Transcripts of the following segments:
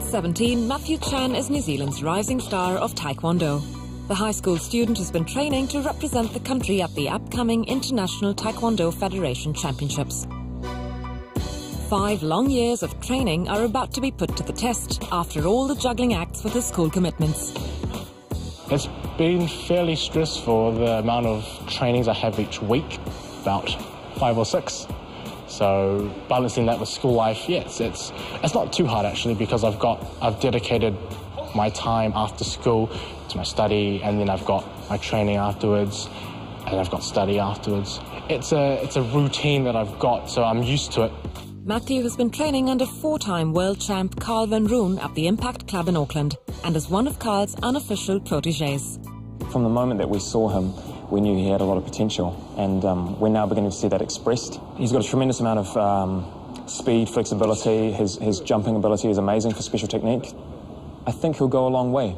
At 17, Matthew Chan is New Zealand's rising star of Taekwondo. The high school student has been training to represent the country at the upcoming International Taekwondo Federation Championships. 5 long years of training are about to be put to the test after all the juggling acts with his school commitments. It's been fairly stressful, the amount of trainings I have each week, about 5 or 6. So balancing that with school life, yes, it's not too hard actually, because I've dedicated my time after school to my study, and then I've got my training afterwards, and I've got study afterwards. It's a routine that I've got, so I'm used to it. Matthew has been training under 4-time world champ Carl Van Roon at the Impact Club in Auckland and is one of Carl's unofficial protégés. From the moment that we saw him, we knew he had a lot of potential, and we're now beginning to see that expressed. He's got a tremendous amount of speed, flexibility. His jumping ability is amazing for special technique. I think he'll go a long way.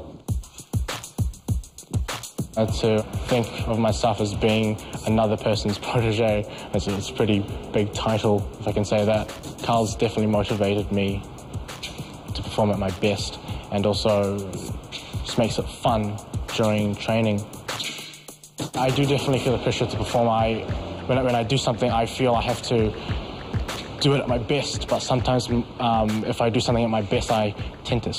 To think of myself as being another person's protégé, it's a pretty big title, if I can say that. Carl's definitely motivated me to perform at my best, and also just makes it fun during training. I do definitely feel the pressure to perform. When I do something, I feel I have to do it at my best, but sometimes if I do something at my best, I tend to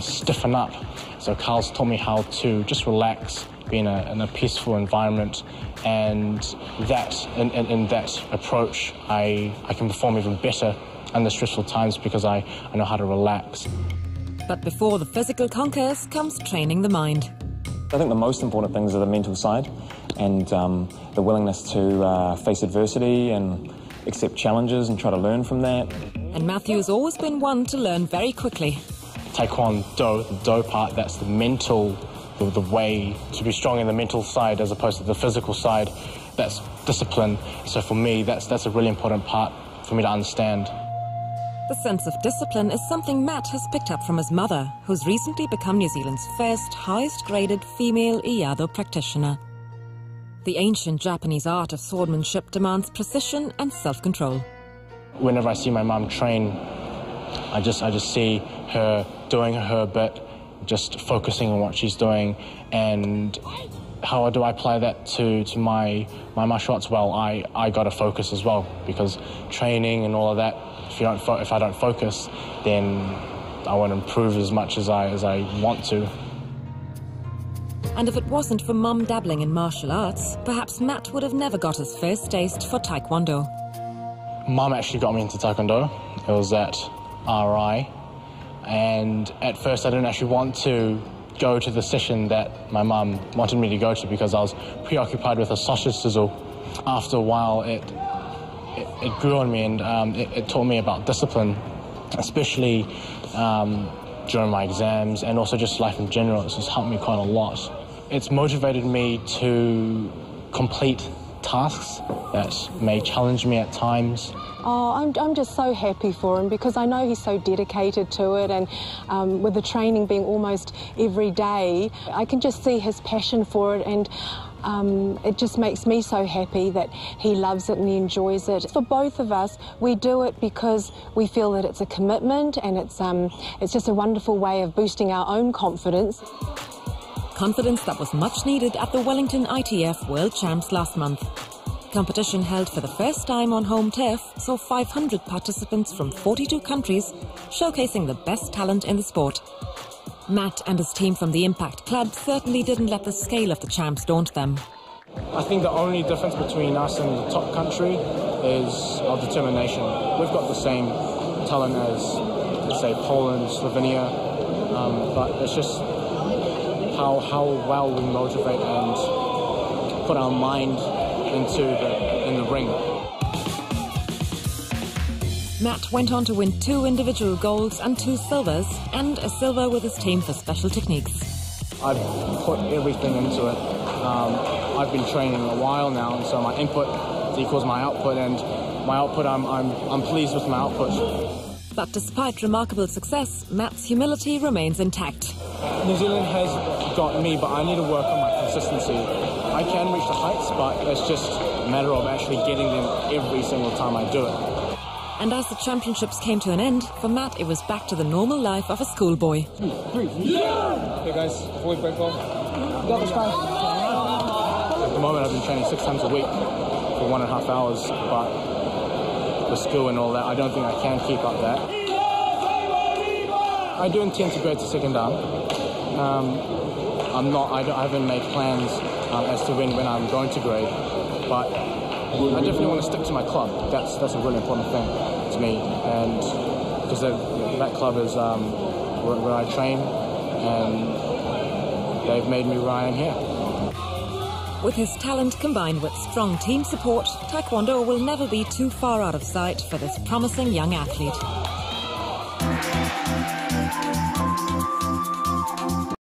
stiffen up. So Carl's taught me how to just relax, be in a peaceful environment, and that in that approach, I can perform even better under stressful times because I know how to relax. But before the physical conquers comes training the mind. I think the most important things are the mental side and the willingness to face adversity and accept challenges and try to learn from that. And Matthew has always been one to learn very quickly. Taekwondo, the Do part, that's the mental, the way to be strong in the mental side as opposed to the physical side. That's discipline. So for me, that's a really important part for me to understand. The sense of discipline is something Matt has picked up from his mother, who's recently become New Zealand's first highest-graded female Iaido practitioner. The ancient Japanese art of swordsmanship demands precision and self-control. Whenever I see my mum train, I just see her doing her bit, just focusing on what she's doing, and how do I apply that to my martial arts? Well, I got to focus as well, because training and all of that, if I don't focus, then I won't improve as much as I want to. And if it wasn't for Mum dabbling in martial arts, perhaps Matt would have never got his first taste for Taekwondo. Mum actually got me into Taekwondo. It was at RI, and at first I didn't actually want to go to the session that my mum wanted me to go to because I was preoccupied with a sausage sizzle. After a while, it grew on me, and it taught me about discipline, especially during my exams, and also just life in general. It's just helped me quite a lot. It's motivated me to complete tasks that may challenge me at times. Oh, I'm just so happy for him, because I know he's so dedicated to it, and with the training being almost every day, I can just see his passion for it, and it just makes me so happy that he loves it and he enjoys it. For both of us, we do it because we feel that it's a commitment, and it's just a wonderful way of boosting our own confidence. Confidence that was much needed at the Wellington ITF World Champs last month. Competition held for the first time on home turf saw 500 participants from 42 countries showcasing the best talent in the sport. Matt and his team from the Impact Club certainly didn't let the scale of the champs daunt them. I think the only difference between us and the top country is our determination. We've got the same talent as, let's say, Poland, Slovenia, but it's just how well we motivate and put our mind in the ring. Matt went on to win 2 individual golds and 2 silvers, and a silver with his team for special techniques. I've put everything into it. I've been training a while now, and so my input equals my output, and my output, I'm pleased with my output. But despite remarkable success, Matt's humility remains intact. New Zealand has got me, but I need to work on my consistency. I can reach the heights, but it's just a matter of actually getting them every single time I do it. And as the championships came to an end, for Matt it was back to the normal life of a schoolboy. Hey guys, before we break off, at the moment I've been training 6 times a week for 1.5 hours, but with school and all that, I don't think I can keep up that. I do intend to grade to second dan. I haven't made plans as to when I'm going to grade, but I definitely want to stick to my club. That's a really important thing to me, and because that club is where I train, and they've made me where I am here. With his talent combined with strong team support, Taekwondo will never be too far out of sight for this promising young athlete.